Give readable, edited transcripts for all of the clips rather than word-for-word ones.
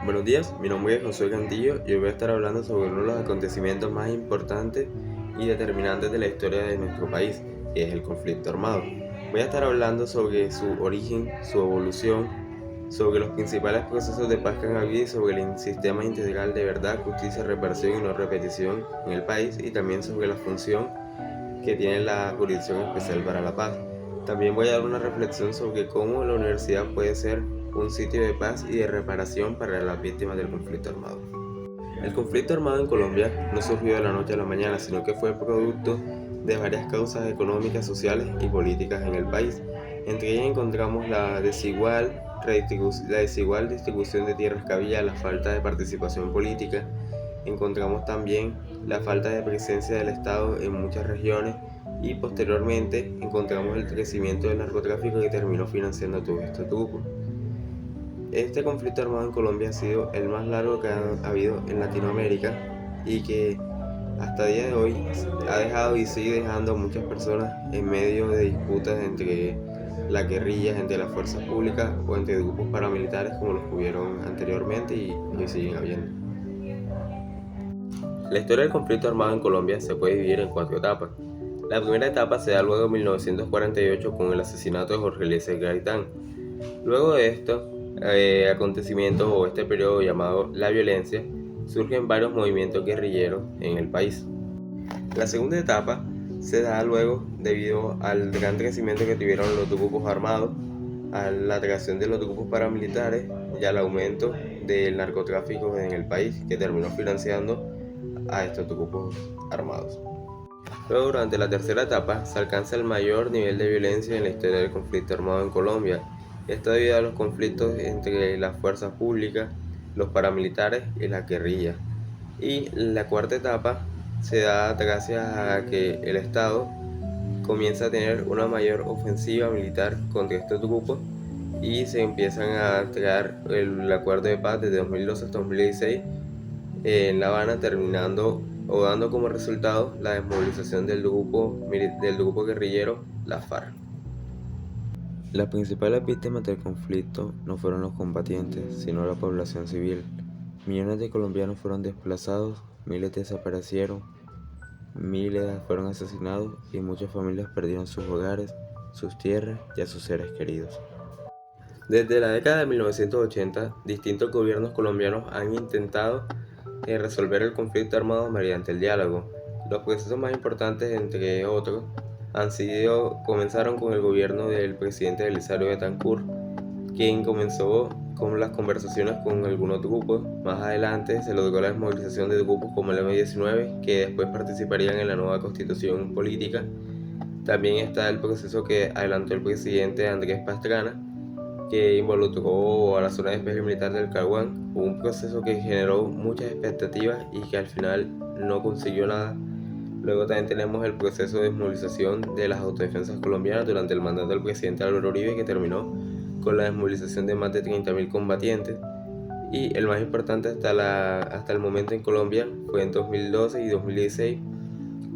Buenos días, mi nombre es José Cantillo y hoy voy a estar hablando sobre uno de los acontecimientos más importantes y determinantes de la historia de nuestro país, que es el conflicto armado. Voy a estar hablando sobre su origen, su evolución, sobre los principales procesos de paz que han habido y sobre el sistema integral de verdad, justicia, reparación y no repetición en el país y también sobre la función que tiene la Jurisdicción Especial para la Paz. También voy a dar una reflexión sobre cómo la universidad puede ser un sitio de paz y de reparación para las víctimas del conflicto armado. El conflicto armado en Colombia no surgió de la noche a la mañana, sino que fue producto de varias causas económicas, sociales y políticas en el país. Entre ellas encontramos la desigual distribución de tierras que había, la falta de participación política. Encontramos también la falta de presencia del Estado en muchas regiones y posteriormente encontramos el crecimiento del narcotráfico que terminó financiando a todos estos grupos. Este conflicto armado en Colombia ha sido el más largo que ha habido en Latinoamérica y que hasta el día de hoy ha dejado y sigue dejando a muchas personas en medio de disputas entre las guerrillas, entre las fuerzas públicas o entre grupos paramilitares como los que hubieron anteriormente y hoy siguen habiendo. La historia del conflicto armado en Colombia se puede dividir en 4 etapas. La primera etapa se da luego de 1948 con el asesinato de Jorge Eliezer Gaitán. Luego de estos acontecimientos o este periodo llamado la violencia, surgen varios movimientos guerrilleros en el país. La segunda etapa se da luego debido al gran crecimiento que tuvieron los grupos armados, a la atracción de los grupos paramilitares y al aumento del narcotráfico en el país que terminó financiando a estos grupos armados. Luego, durante la tercera etapa, se alcanza el mayor nivel de violencia en la historia del conflicto armado en Colombia. Esto debido a los conflictos entre las fuerzas públicas, los paramilitares y las guerrillas. Y la cuarta etapa se da gracias a que el Estado comienza a tener una mayor ofensiva militar contra estos grupos y se empiezan a crear el acuerdo de paz desde 2012 hasta 2016 en La Habana, terminando o dando como resultado la desmovilización del grupo guerrillero, las FARC. Las principales víctimas del conflicto no fueron los combatientes, sino la población civil. Millones de colombianos fueron desplazados, miles desaparecieron, miles fueron asesinados y muchas familias perdieron sus hogares, sus tierras y a sus seres queridos. Desde la década de 1980, distintos gobiernos colombianos han intentado resolver el conflicto armado mediante el diálogo. Los procesos más importantes, entre otros, comenzaron con el gobierno del presidente Belisario Betancur, quien comenzó con las conversaciones con algunos grupos. Más adelante se logró la desmovilización de grupos como el M-19, que después participarían en la nueva constitución política. También está el proceso que adelantó el presidente Andrés Pastrana, que involucró a la zona de despeje militar del Caguán, un proceso que generó muchas expectativas y que al final no consiguió nada. Luego también tenemos el proceso de desmovilización de las autodefensas colombianas durante el mandato del presidente Álvaro Uribe, que terminó con la desmovilización de más de 30.000 combatientes. Y el más importante hasta el momento en Colombia fue en 2012 y 2016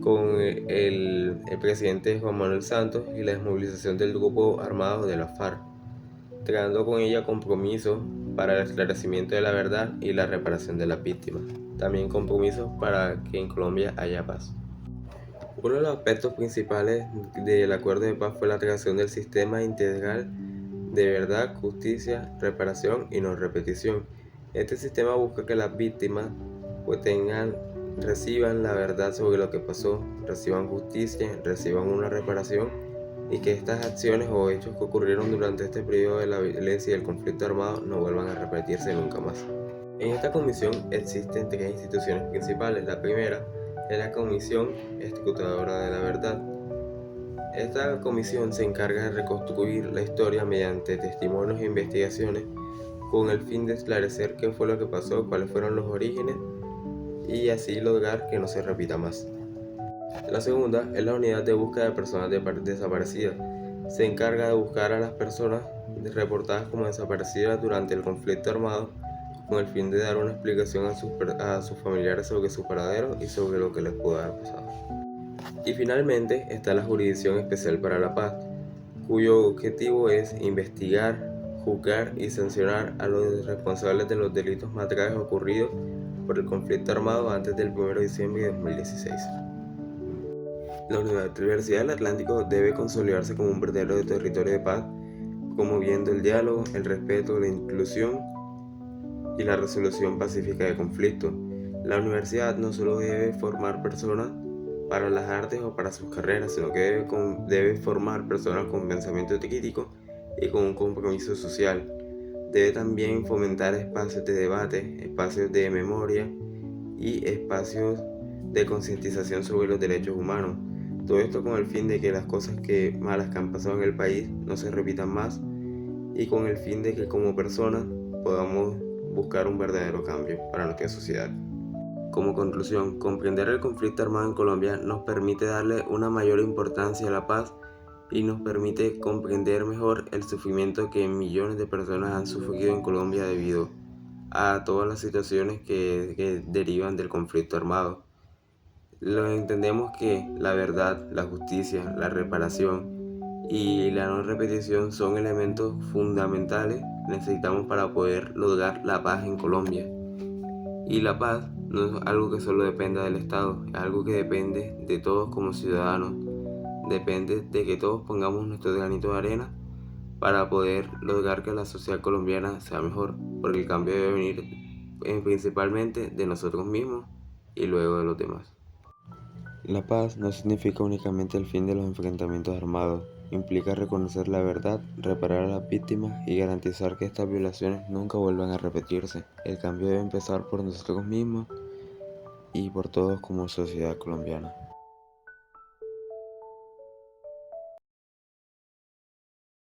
con el presidente Juan Manuel Santos y la desmovilización del grupo armado de la FARC, creando con ella compromisos para el esclarecimiento de la verdad y la reparación de las víctimas. También compromisos para que en Colombia haya paz. Uno de los aspectos principales del acuerdo de paz fue la creación del sistema integral de verdad, justicia, reparación y no repetición. Este sistema busca que las víctimas reciban la verdad sobre lo que pasó, reciban justicia, reciban una reparación y que estas acciones o hechos que ocurrieron durante este periodo de la violencia y el conflicto armado no vuelvan a repetirse nunca más. En esta comisión existen 3 instituciones principales. La primera es la Comisión Escrutadora de la Verdad. Esta comisión se encarga de reconstruir la historia mediante testimonios e investigaciones con el fin de esclarecer qué fue lo que pasó, cuáles fueron los orígenes y así lograr que no se repita más. La segunda es la Unidad de Búsqueda de Personas Desaparecidas. Se encarga de buscar a las personas reportadas como desaparecidas durante el conflicto armado con el fin de dar una explicación a sus familiares sobre su paradero y sobre lo que les pudo haber pasado. Y finalmente está la Jurisdicción Especial para la Paz, cuyo objetivo es investigar, juzgar y sancionar a los responsables de los delitos más graves ocurridos por el conflicto armado antes del 1 de diciembre de 2016. La Universidad del Atlántico debe consolidarse como un verdadero territorio de paz, promoviendo el diálogo, el respeto, la inclusión y la resolución pacífica de conflictos. La universidad no solo debe formar personas para las artes o para sus carreras, sino que debe formar personas con pensamiento crítico y con un compromiso social. Debe también fomentar espacios de debate, espacios de memoria y espacios de concientización sobre los derechos humanos. Todo esto con el fin de que las cosas malas que han pasado en el país no se repitan más y con el fin de que como personas podamos buscar un verdadero cambio para nuestra sociedad. Como conclusión, comprender el conflicto armado en Colombia nos permite darle una mayor importancia a la paz y nos permite comprender mejor el sufrimiento que millones de personas han sufrido en Colombia debido a todas las situaciones que derivan del conflicto armado. Lo entendemos que la verdad, la justicia, la reparación y la no repetición son elementos fundamentales que necesitamos para poder lograr la paz en Colombia. Y la paz no es algo que solo dependa del Estado, es algo que depende de todos como ciudadanos. Depende de que todos pongamos nuestro granito de arena para poder lograr que la sociedad colombiana sea mejor, porque el cambio debe venir principalmente de nosotros mismos y luego de los demás. La paz no significa únicamente el fin de los enfrentamientos armados, implica reconocer la verdad, reparar a las víctimas y garantizar que estas violaciones nunca vuelvan a repetirse. El cambio debe empezar por nosotros mismos y por todos como sociedad colombiana.